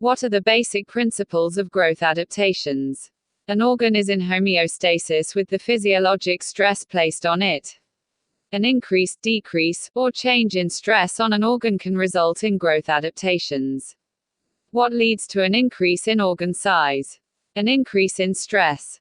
What are the basic principles of growth adaptations? An organ is in homeostasis with the physiologic stress placed on it. An increase, decrease, or change in stress on an organ can result in growth adaptations. What leads to an increase in organ size? An increase in stress.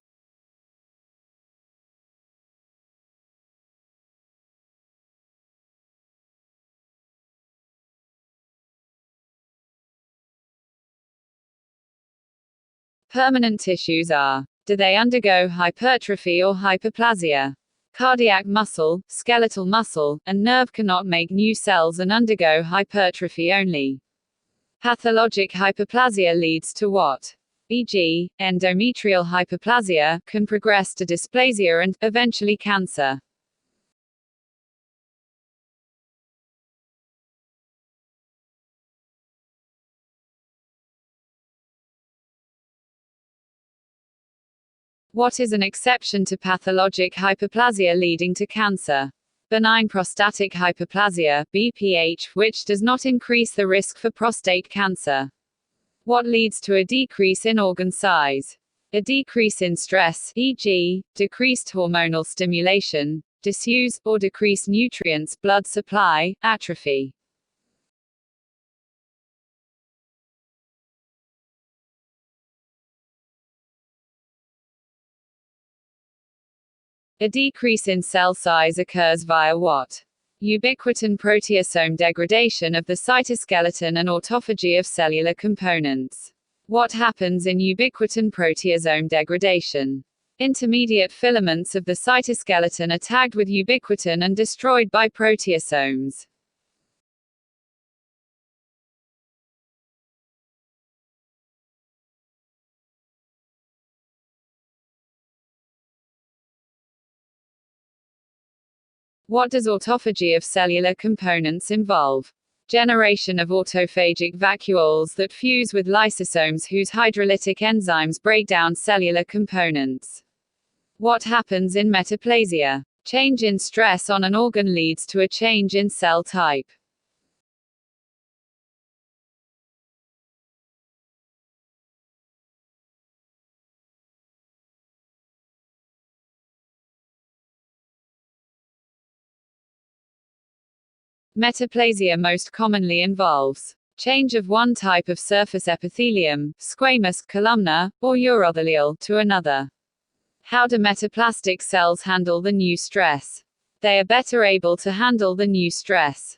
Permanent tissues are: do they undergo hypertrophy or hyperplasia? Cardiac muscle, skeletal muscle, and nerve cannot make new cells and undergo hypertrophy only. Pathologic hyperplasia leads to what? E.g., endometrial hyperplasia can progress to dysplasia and, eventually, cancer. What is an exception to pathologic hyperplasia leading to cancer? Benign prostatic hyperplasia, BPH, which does not increase the risk for prostate cancer. What leads to a decrease in organ size? A decrease in stress, e.g., decreased hormonal stimulation, disuse, or decreased nutrients, blood supply, atrophy. A decrease in cell size occurs via what? Ubiquitin proteasome degradation of the cytoskeleton and autophagy of cellular components. What happens in ubiquitin proteasome degradation? Intermediate filaments of the cytoskeleton are tagged with ubiquitin and destroyed by proteasomes. What does autophagy of cellular components involve? Generation of autophagic vacuoles that fuse with lysosomes whose hydrolytic enzymes break down cellular components. What happens in metaplasia? Change in stress on an organ leads to a change in cell type. Metaplasia most commonly involves change of one type of surface epithelium, squamous, columnar, or urothelial, to another. How do metaplastic cells handle the new stress? They are better able to handle the new stress.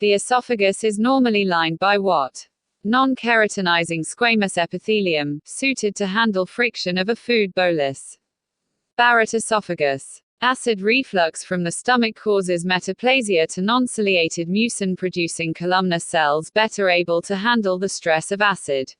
The esophagus is normally lined by what? Non-keratinizing squamous epithelium, suited to handle friction of a food bolus. Barrett esophagus. Acid reflux from the stomach causes metaplasia to non-ciliated mucin-producing columnar cells better able to handle the stress of acid.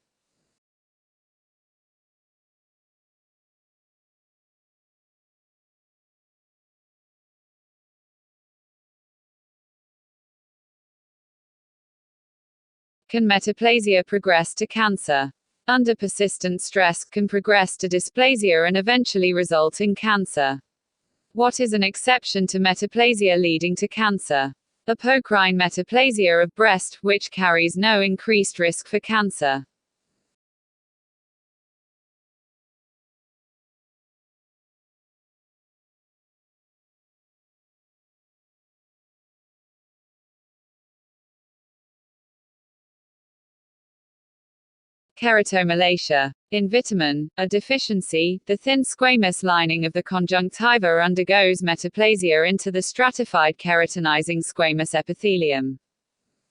Can metaplasia progress to cancer? Under persistent stress, can progress to dysplasia and eventually result in cancer. What is an exception to metaplasia leading to cancer? Apocrine metaplasia of breast, which carries no increased risk for cancer. Keratomalacia. In vitamin A deficiency, the thin squamous lining of the conjunctiva undergoes metaplasia into the stratified keratinizing squamous epithelium.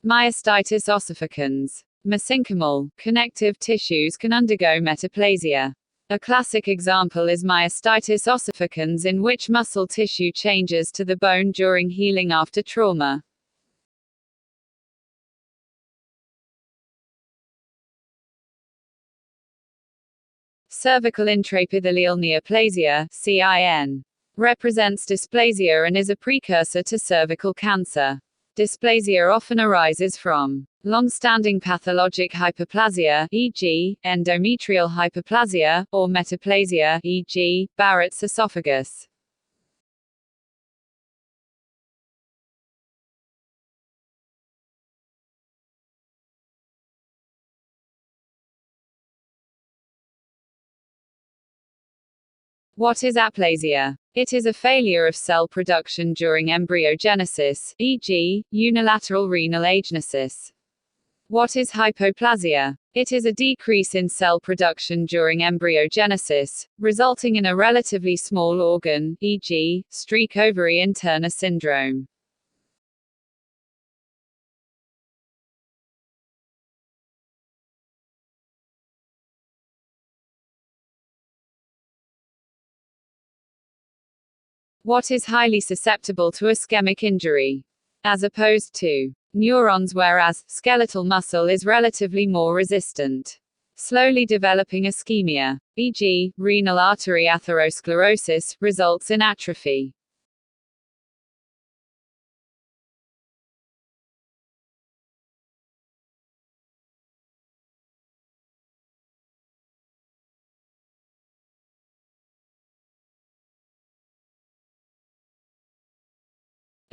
Myositis ossificans. Mesenchymal, connective tissues can undergo metaplasia. A classic example is myositis ossificans, in which muscle tissue changes to the bone during healing after trauma. Cervical intraepithelial neoplasia, CIN, represents dysplasia and is a precursor to cervical cancer. Dysplasia often arises from long-standing pathologic hyperplasia, e.g., endometrial hyperplasia, or metaplasia, e.g., Barrett's esophagus. What is aplasia? It is a failure of cell production during embryogenesis, e.g., unilateral renal agenesis. What is hypoplasia? It is a decrease in cell production during embryogenesis, resulting in a relatively small organ, e.g., streak ovary in Turner syndrome. What is highly susceptible to ischemic injury? As opposed to neurons, whereas skeletal muscle is relatively more resistant. Slowly developing ischemia, e.g., renal artery atherosclerosis, results in atrophy.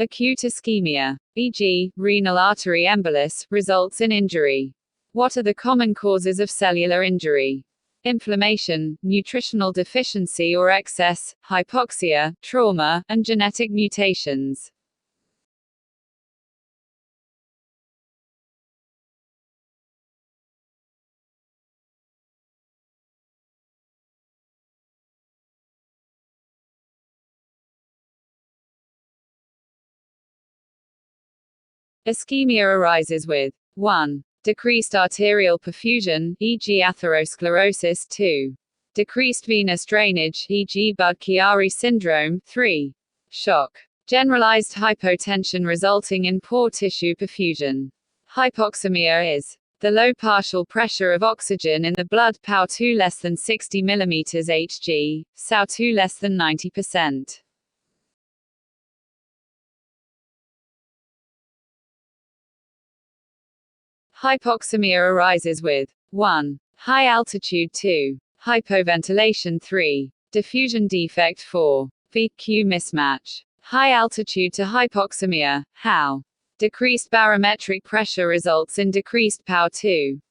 Acute ischemia, e.g., renal artery embolus, results in injury. What are the common causes of cellular injury? Inflammation, nutritional deficiency or excess, hypoxia, trauma, and genetic mutations. Ischemia arises with 1. Decreased arterial perfusion, e.g. atherosclerosis. 2. Decreased venous drainage, e.g. Budd-Chiari syndrome. 3. Shock. Generalized hypotension resulting in poor tissue perfusion. Hypoxemia is the low partial pressure of oxygen in the blood, PaO2 less than 60 mm Hg, SaO2 less than 90%. Hypoxemia arises with 1. High altitude. 2. Hypoventilation. 3. Diffusion defect. 4. VQ mismatch. High altitude to hypoxemia. How? Decreased barometric pressure results in decreased PaO2.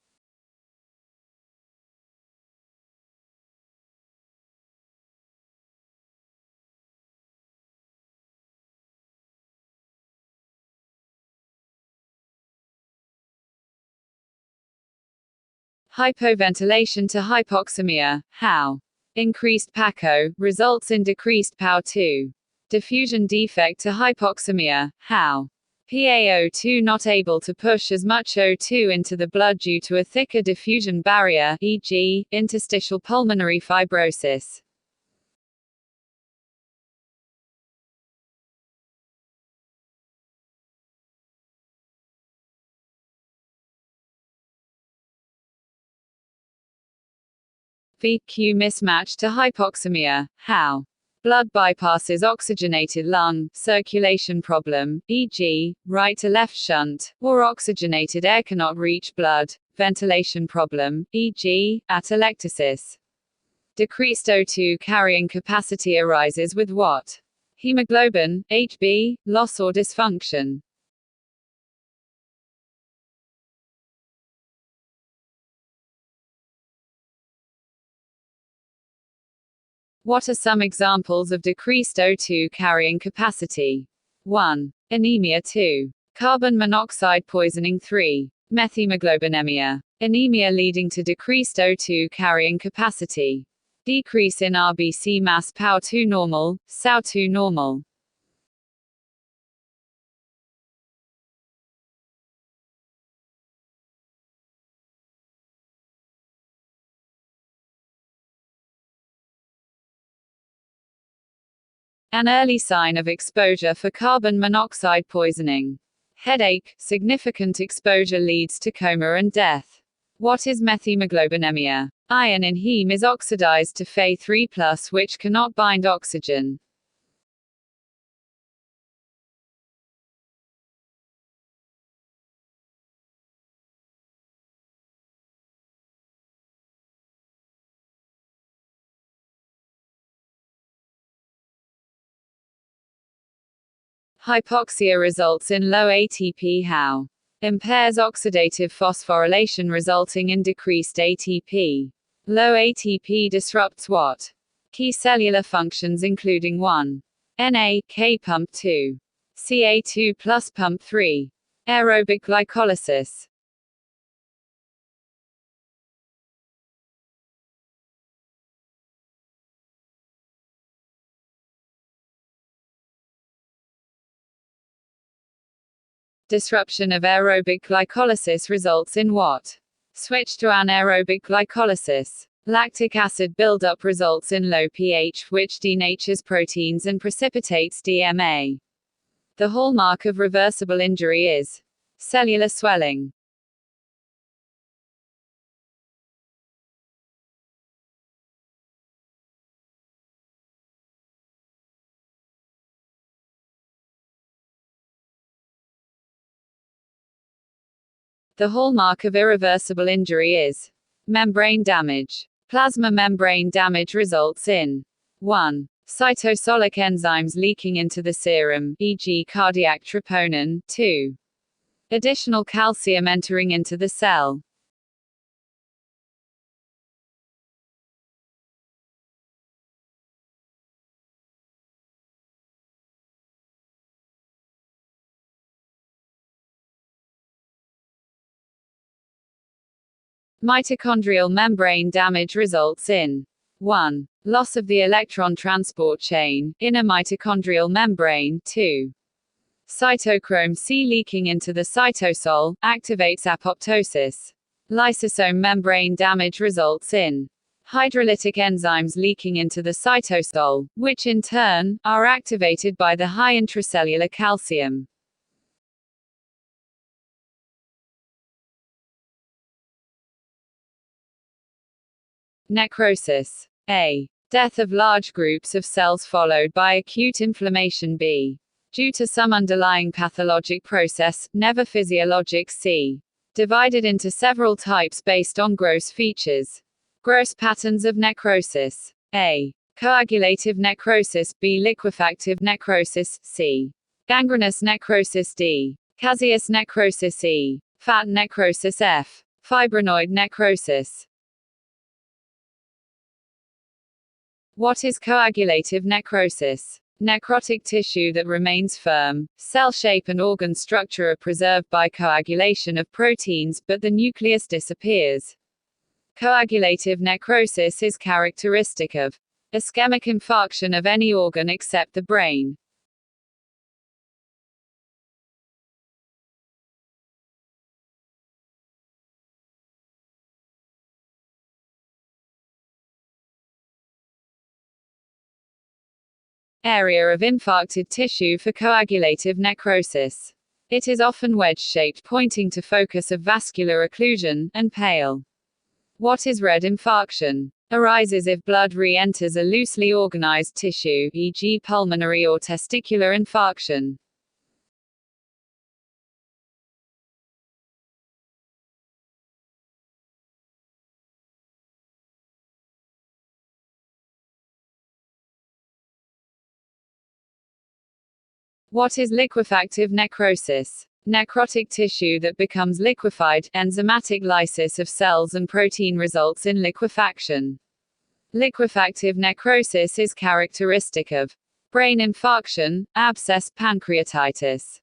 Hypoventilation to hypoxemia. How? Increased PaCO results in decreased PaO2. Diffusion defect to hypoxemia. How? PaO2 not able to push as much O2 into the blood due to a thicker diffusion barrier, e.g., interstitial pulmonary fibrosis. VQ mismatch to hypoxemia. How? Blood bypasses oxygenated lung, circulation problem, e.g., right to left shunt, or oxygenated air cannot reach blood, ventilation problem, e.g., atelectasis. Decreased O2 carrying capacity arises with what? Hemoglobin, Hb, loss or dysfunction. What are some examples of decreased O2 carrying capacity? 1. Anemia. 2. Carbon monoxide poisoning. 3. Methemoglobinemia. Anemia leading to decreased O2 carrying capacity. Decrease in RBC mass, PaO2 normal, SaO2 normal. An early sign of exposure for carbon monoxide poisoning. Headache. Significant exposure leads to coma and death. What is methemoglobinemia? Iron in heme is oxidized to Fe3+, which cannot bind oxygen. Hypoxia results in low ATP. How? Impairs oxidative phosphorylation resulting in decreased ATP. Low ATP disrupts what? Key cellular functions including 1. NA-K pump 2. Ca2 plus pump 3. Aerobic glycolysis. Disruption of aerobic glycolysis results in what? Switch to anaerobic glycolysis. Lactic acid buildup results in low pH, which denatures proteins and precipitates DMA. The hallmark of reversible injury is cellular swelling. The hallmark of irreversible injury is membrane damage. Plasma membrane damage results in 1. Cytosolic enzymes leaking into the serum, e.g. cardiac troponin. 2. Additional calcium entering into the cell. Mitochondrial membrane damage results in 1. Loss of the electron transport chain, inner mitochondrial membrane. 2. Cytochrome C leaking into the cytosol, activates apoptosis. Lysosome membrane damage results in hydrolytic enzymes leaking into the cytosol, which in turn, are activated by the high intracellular calcium. Necrosis. A. Death of large groups of cells followed by acute inflammation. B. Due to some underlying pathologic process, never physiologic. C. Divided into several types based on gross features. Gross patterns of necrosis. A. Coagulative necrosis. B. Liquefactive necrosis. C. Gangrenous necrosis. D. Caseous necrosis. E. Fat necrosis. F. Fibrinoid necrosis. What is coagulative necrosis? Necrotic tissue that remains firm, cell shape and organ structure are preserved by coagulation of proteins, but the nucleus disappears. Coagulative necrosis is characteristic of ischemic infarction of any organ except the brain. Area of infarcted tissue for coagulative necrosis. It is often wedge-shaped, pointing to focus of vascular occlusion, and pale. What is red infarction? Arises if blood re-enters a loosely organized tissue, e.g. pulmonary or testicular infarction. What is liquefactive necrosis? Necrotic tissue that becomes liquefied. Enzymatic lysis of cells and protein results in liquefaction. Liquefactive necrosis is characteristic of brain infarction, abscess, pancreatitis.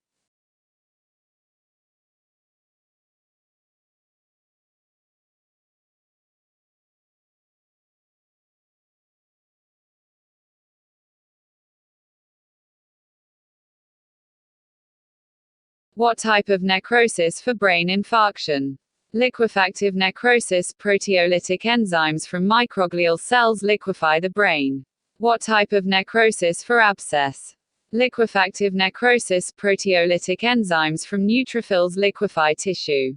What type of necrosis for brain infarction? Liquefactive necrosis. Proteolytic enzymes from microglial cells liquefy the brain. What type of necrosis for abscess? Liquefactive necrosis. Proteolytic enzymes from neutrophils liquefy tissue.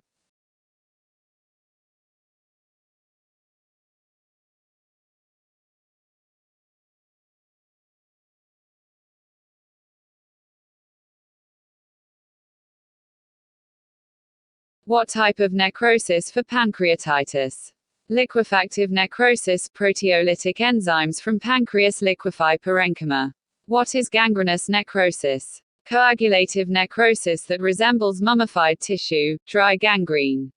What type of necrosis for pancreatitis? Liquefactive necrosis. Proteolytic enzymes from pancreas liquefy parenchyma. What is gangrenous necrosis? Coagulative necrosis that resembles mummified tissue, dry gangrene.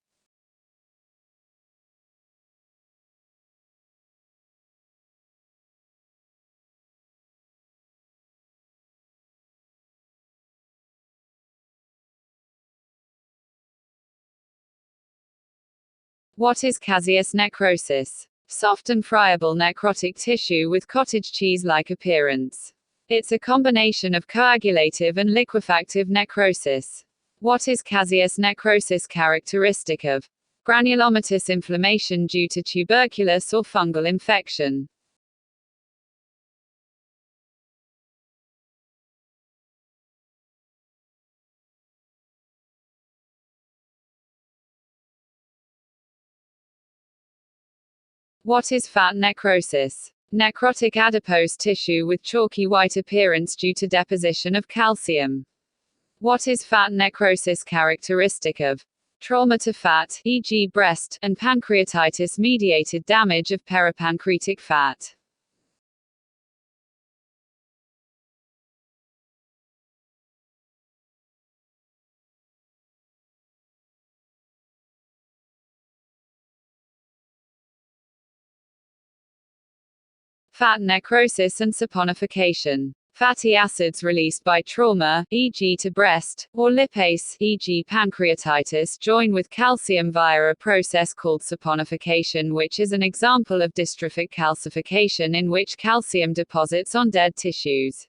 What is caseous necrosis? Soft and friable necrotic tissue with cottage cheese-like appearance. It's a combination of coagulative and liquefactive necrosis. What is caseous necrosis characteristic of? Granulomatous inflammation due to tuberculous or fungal infection. What is fat necrosis? Necrotic adipose tissue with chalky white appearance due to deposition of calcium. What is fat necrosis characteristic of? Trauma to fat, e.g. breast, and pancreatitis-mediated damage of peripancreatic fat. Fat necrosis and saponification. Fatty acids released by trauma, e.g. to breast, or lipase, e.g. pancreatitis, join with calcium via a process called saponification, which is an example of dystrophic calcification in which calcium deposits on dead tissues.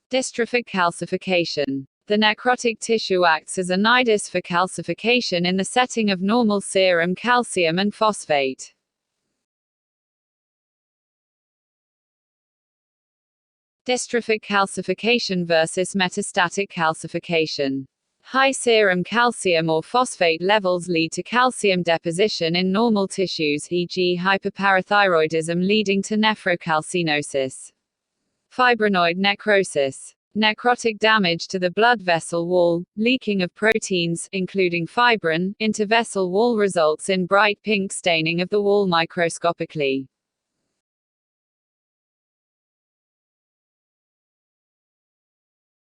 Dystrophic calcification. The necrotic tissue acts as a nidus for calcification in the setting of normal serum calcium and phosphate. Dystrophic calcification versus metastatic calcification. High serum calcium or phosphate levels lead to calcium deposition in normal tissues, e.g. hyperparathyroidism leading to nephrocalcinosis. Fibrinoid necrosis. Necrotic damage to the blood vessel wall, leaking of proteins, including fibrin, into vessel wall results in bright pink staining of the wall microscopically.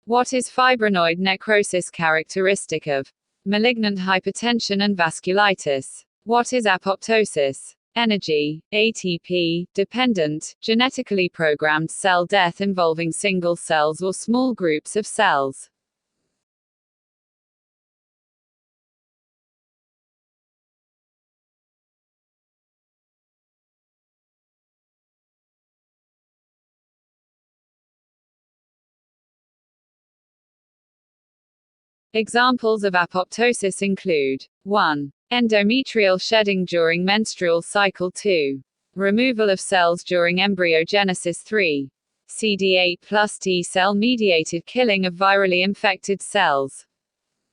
What is fibrinoid necrosis characteristic of? Malignant hypertension and vasculitis. What is apoptosis? Energy, ATP, dependent, genetically programmed cell death involving single cells or small groups of cells. Examples of apoptosis include 1. Endometrial shedding during menstrual cycle. 2. Removal of cells during embryogenesis. 3. CD8 plus T cell mediated killing of virally infected cells.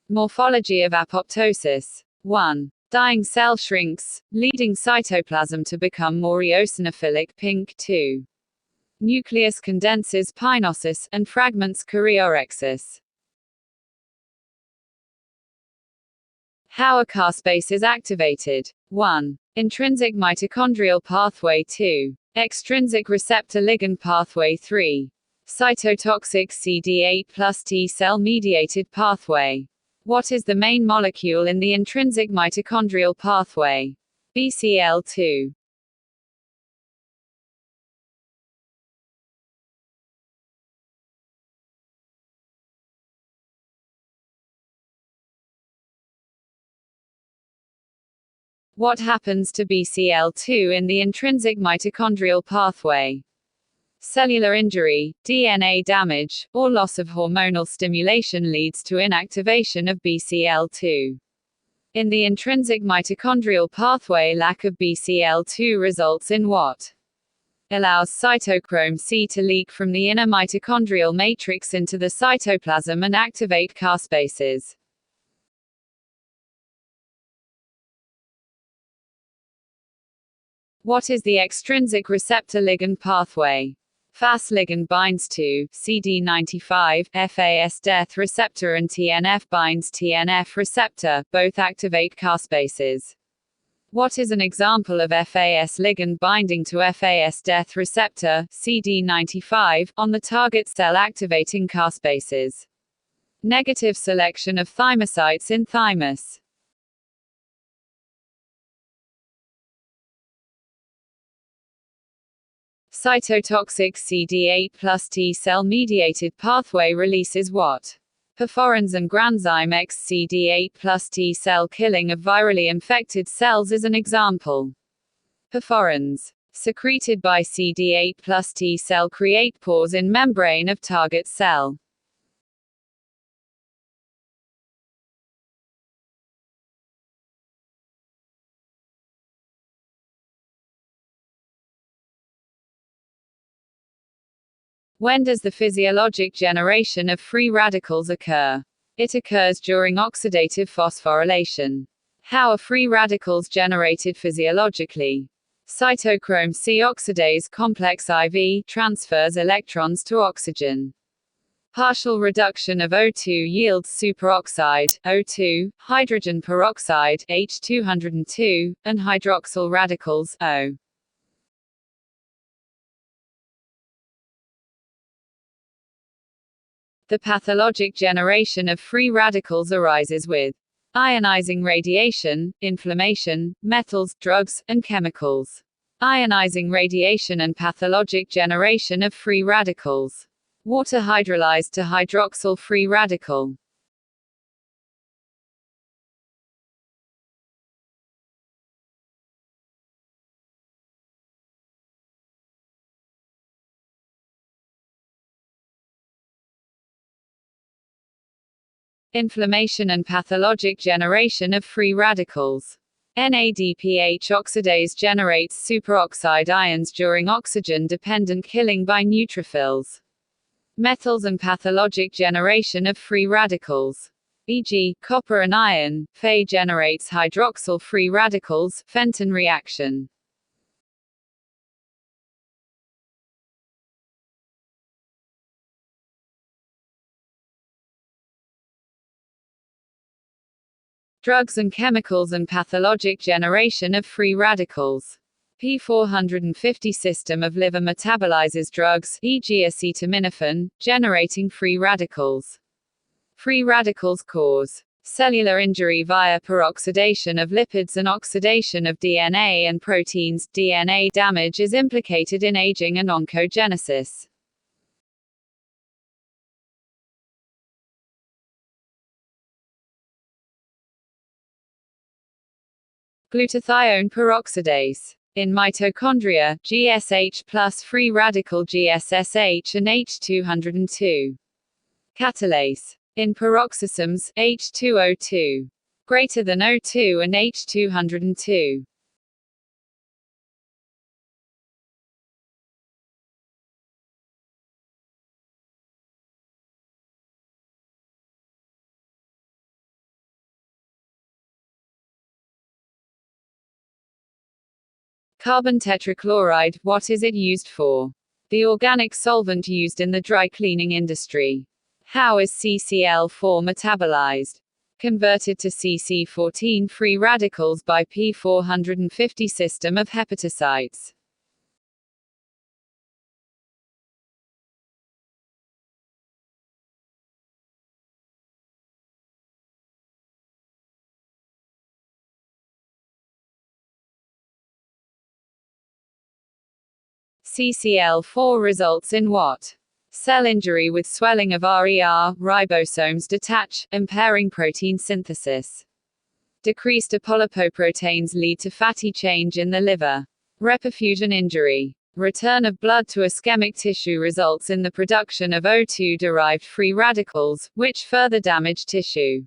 Morphology of apoptosis. 1. Dying cell shrinks, leading cytoplasm to become more eosinophilic pink. 2. Nucleus condenses pinosis, and fragments choriorexis. How a caspase is activated. 1. Intrinsic mitochondrial pathway. 2. Extrinsic receptor ligand pathway. 3. Cytotoxic CD8 plus T cell mediated pathway. What is the main molecule in the intrinsic mitochondrial pathway? BCL2. What happens to BCL2 in the intrinsic mitochondrial pathway? Cellular injury, DNA damage, or loss of hormonal stimulation leads to inactivation of BCL2. In the intrinsic mitochondrial pathway, lack of BCL2 results in what? Allows cytochrome C to leak from the inner mitochondrial matrix into the cytoplasm and activate caspases. What is the extrinsic receptor ligand pathway? FAS ligand binds to CD95, FAS death receptor, and TNF binds TNF receptor, both activate caspases. What is an example of FAS ligand binding to FAS death receptor, CD95, on the target cell activating caspases? Negative selection of thymocytes in thymus. Cytotoxic CD8 plus T-cell mediated pathway releases what? Perforins and granzyme X CD8 plus T-cell killing of virally infected cells is an example. Perforins, secreted by CD8 plus T-cell, create pores in membrane of target cell. When does the physiologic generation of free radicals occur? It occurs during oxidative phosphorylation. How are free radicals generated physiologically? Cytochrome C oxidase complex IV transfers electrons to oxygen. Partial reduction of O2 yields superoxide, O2, hydrogen peroxide, H202, and hydroxyl radicals, O. The pathologic generation of free radicals arises with ionizing radiation, inflammation, metals, drugs, and chemicals. Ionizing radiation and pathologic generation of free radicals. Water hydrolyzed to hydroxyl free radical. Inflammation and pathologic generation of free radicals. NADPH oxidase generates superoxide ions during oxygen-dependent killing by neutrophils. Metals and pathologic generation of free radicals. E.g., copper and iron. Fe generates hydroxyl free radicals, Fenton reaction. Drugs and chemicals and pathologic generation of free radicals. P450 system of liver metabolizes drugs, e.g. acetaminophen, generating free radicals. Free radicals cause cellular injury via peroxidation of lipids and oxidation of DNA and proteins. DNA damage is implicated in aging and oncogenesis. Glutathione peroxidase. In mitochondria, GSH plus free radical GSSH and H202. Catalase. In peroxisomes, H2O2. Greater than O2 and H202. Carbon tetrachloride, what is it used for? The organic solvent used in the dry cleaning industry. How is CCl4 metabolized? Converted to CC14 free radicals by P450 system of hepatocytes. CCl4 results in what? Cell injury with swelling of RER, ribosomes detach, impairing protein synthesis. Decreased apolipoproteins lead to fatty change in the liver. Reperfusion injury. Return of blood to ischemic tissue results in the production of O2-derived free radicals, which further damage tissue.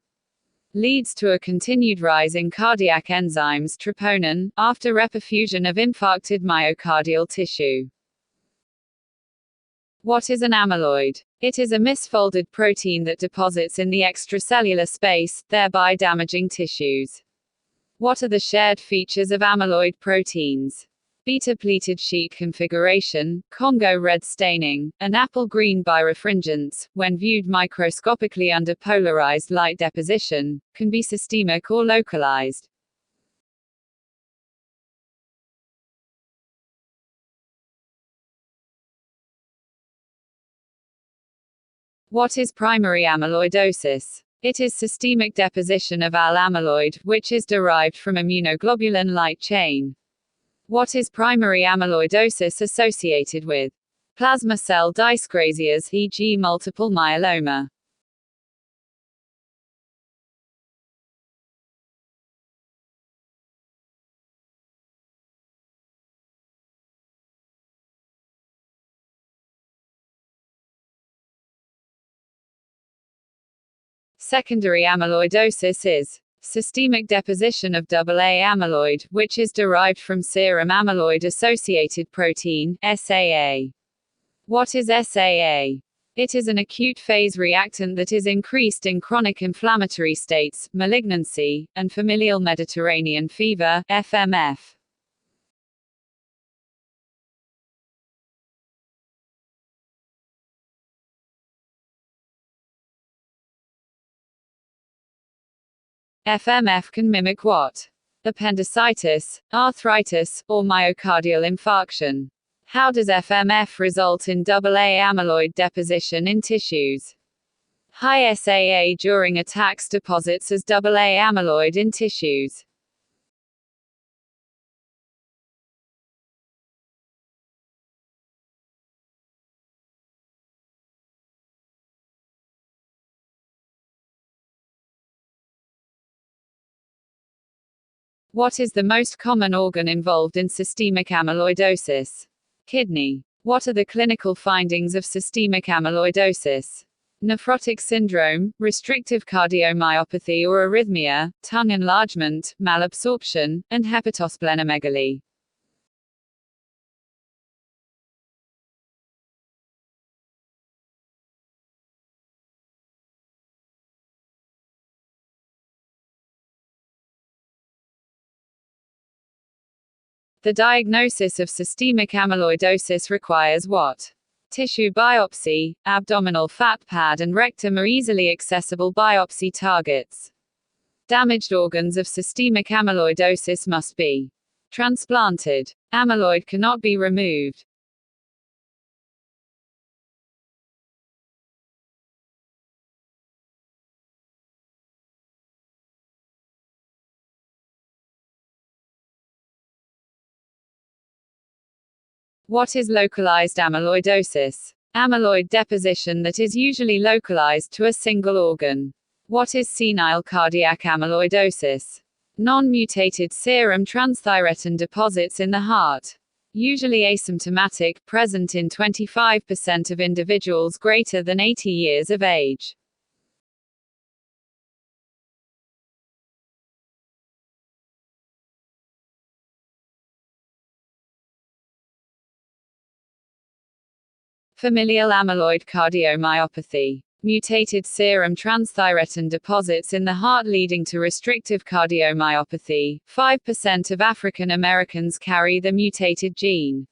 Leads to a continued rise in cardiac enzymes troponin, after reperfusion of infarcted myocardial tissue. What is an amyloid? It is a misfolded protein that deposits in the extracellular space, thereby damaging tissues. What are the shared features of amyloid proteins? Beta-pleated sheet configuration, Congo red staining, and apple-green birefringence, when viewed microscopically under polarized light deposition, can be systemic or localized. What is primary amyloidosis? It is systemic deposition of Al-amyloid, which is derived from immunoglobulin light chain. What is primary amyloidosis associated with? Plasma cell dyscrasias, e.g. multiple myeloma. Secondary amyloidosis is systemic deposition of AA amyloid, which is derived from serum amyloid-associated protein, SAA. What is SAA? It is an acute phase reactant that is increased in chronic inflammatory states, malignancy, and familial Mediterranean fever, FMF. FMF can mimic what? Appendicitis, arthritis, or myocardial infarction. How does FMF result in AA amyloid deposition in tissues? High SAA during attacks deposits as AA amyloid in tissues. What is the most common organ involved in systemic amyloidosis? Kidney. What are the clinical findings of systemic amyloidosis? Nephrotic syndrome, restrictive cardiomyopathy or arrhythmia, tongue enlargement, malabsorption, and hepatosplenomegaly. The diagnosis of systemic amyloidosis requires what? Tissue biopsy, abdominal fat pad and rectum are easily accessible biopsy targets. Damaged organs of systemic amyloidosis must be transplanted. Amyloid cannot be removed. What is localized amyloidosis? Amyloid deposition that is usually localized to a single organ. What is senile cardiac amyloidosis? Non-mutated serum transthyretin deposits in the heart. Usually asymptomatic, present in 25% of individuals greater than 80 years of age. Familial amyloid cardiomyopathy. Mutated serum transthyretin deposits in the heart leading to restrictive cardiomyopathy. 5% of African Americans carry the mutated gene.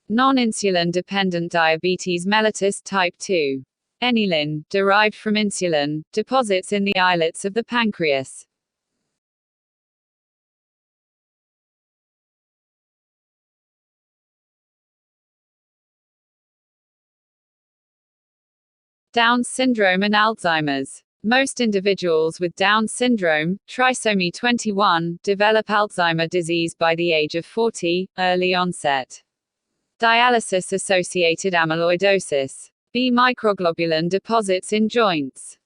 Non-insulin dependent diabetes mellitus type 2. Enilin, derived from insulin, deposits in the islets of the pancreas. Down syndrome and Alzheimer's. Most individuals with Down syndrome, trisomy 21, develop Alzheimer's disease by the age of 40, early onset. Dialysis-associated amyloidosis. B microglobulin deposits in joints.